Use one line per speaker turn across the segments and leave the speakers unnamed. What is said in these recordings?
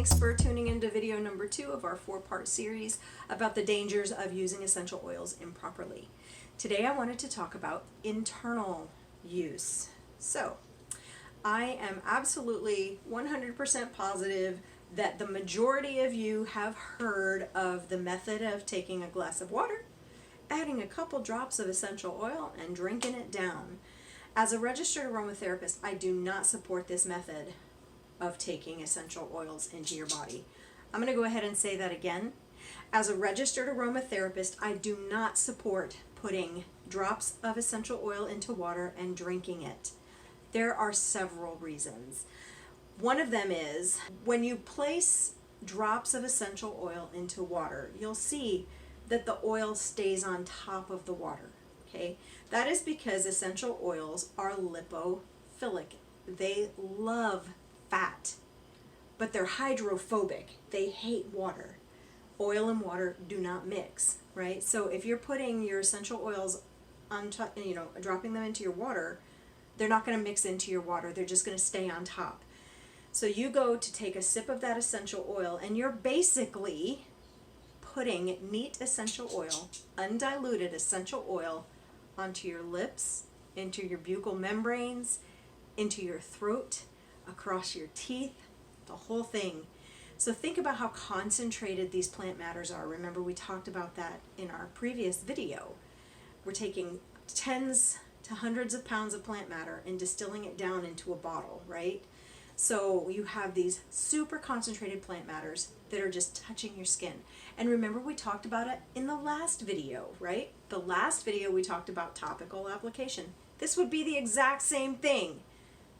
Thanks for tuning into video number 2 of our 4-part series about the dangers of using essential oils improperly. Today I wanted to talk about internal use. So, I am absolutely 100% positive that the majority of you have heard of the method of taking a glass of water, adding a couple drops of essential oil, and drinking it down. As a registered aromatherapist, I do not support this method of taking essential oils into your body. I'm going to go ahead and say that again. As a registered aromatherapist, I do not support putting drops of essential oil into water and drinking it. There are several reasons. One of them is when you place drops of essential oil into water, you'll see that the oil stays on top of the water. Okay? That is because essential oils are lipophilic. They love fat, but they're hydrophobic. They hate water. Oil and water do not mix, right? So if you're putting your essential oils on top, dropping them into your water, they're not going to mix into your water. They're just going to stay on top. So you go to take a sip of that essential oil, and you're basically putting neat essential oil, undiluted essential oil, onto your lips, into your buccal membranes, into your throat, across your teeth, the whole thing. So think about how concentrated these plant matters are. Remember, we talked about that in our previous video. We're taking tens to hundreds of pounds of plant matter and distilling it down into a bottle, right? So you have these super concentrated plant matters that are just touching your skin. And remember, we talked about it in the last video, right? The last video we talked about topical application. This would be the exact same thing.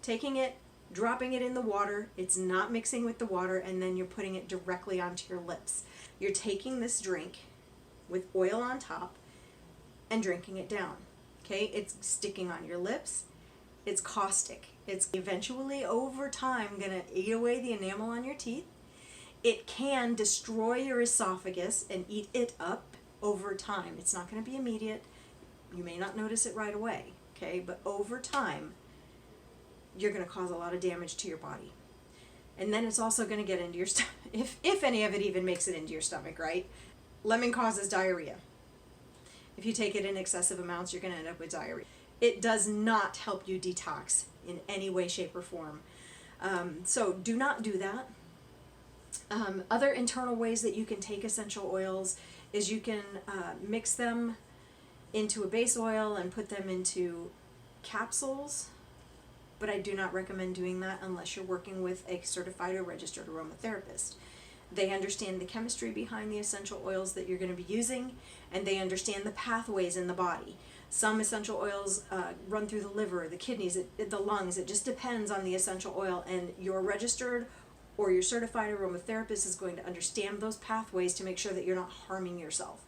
Taking it, dropping it in the water, it's not mixing with the water, and then you're putting it directly onto your lips. You're taking this drink with oil on top and drinking it down. Okay, it's sticking on your lips. It's caustic. It's eventually, over time, going to eat away the enamel on your teeth. It can destroy your esophagus and eat it up over time. It's not going to be immediate. You may not notice it right away, okay? But over time, you're going to cause a lot of damage to your body. And then it's also going to get into your stomach, if any of it even makes it into your stomach, right? Lemon causes diarrhea. If you take it in excessive amounts, you're going to end up with diarrhea. It does not help you detox in any way, shape, or form. So do not do that. Other internal ways that you can take essential oils is you can mix them into a base oil and put them into capsules. But I do not recommend doing that unless you're working with a certified or registered aromatherapist. They understand the chemistry behind the essential oils that you're going to be using, and they understand the pathways in the body. Some essential oils run through the liver, the kidneys, the lungs. It just depends on the essential oil, and your registered or your certified aromatherapist is going to understand those pathways to make sure that you're not harming yourself.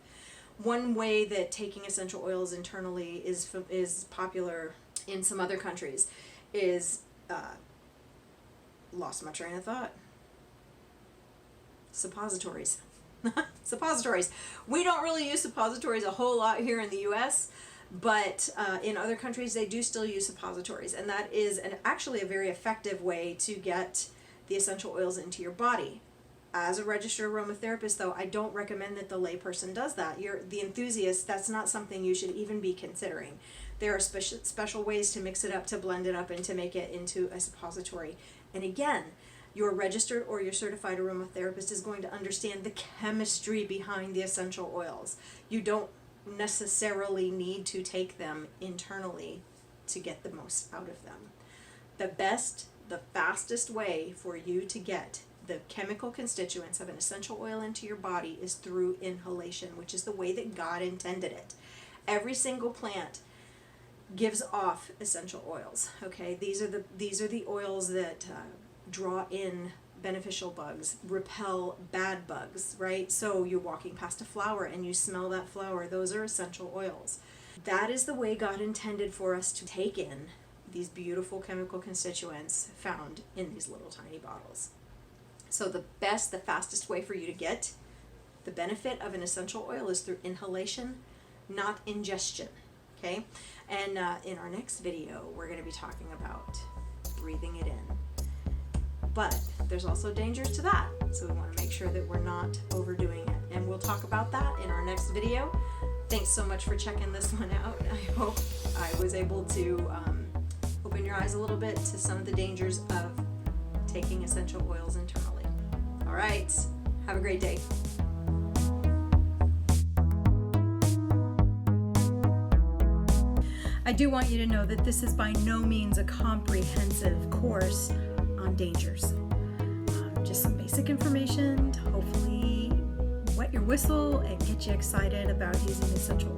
One way that taking essential oils internally is popular in some other countries is, lost my train of thought. Suppositories. Suppositories. We don't really use suppositories a whole lot here in the US, but in other countries they do still use suppositories, and that is actually a very effective way to get the essential oils into your body. As a registered aromatherapist, though, I don't recommend that the layperson does that. You're the enthusiast, that's not something you should even be considering. There are special ways to mix it up, to blend it up, and to make it into a suppository. And again, your registered or your certified aromatherapist is going to understand the chemistry behind the essential oils. You don't necessarily need to take them internally to get the most out of them. The fastest way for you to get the chemical constituents of an essential oil into your body is through inhalation, which is the way that God intended it. Every single plant gives off essential oils. Okay, these are the oils that draw in beneficial bugs, repel bad bugs, right? So you're walking past a flower and you smell that flower. Those are essential oils. That is the way God intended for us to take in these beautiful chemical constituents found in these little tiny bottles. So the fastest way for you to get the benefit of an essential oil is through inhalation, not ingestion. Okay? And in our next video, we're going to be talking about breathing it in. But there's also dangers to that. So we want to make sure that we're not overdoing it. And we'll talk about that in our next video. Thanks so much for checking this one out. I hope I was able to open your eyes a little bit to some of the dangers of taking essential oils internally. All right, have a great day. I do want you to know that this is by no means a comprehensive course on dangers. Just some basic information to hopefully wet your whistle and get you excited about using essential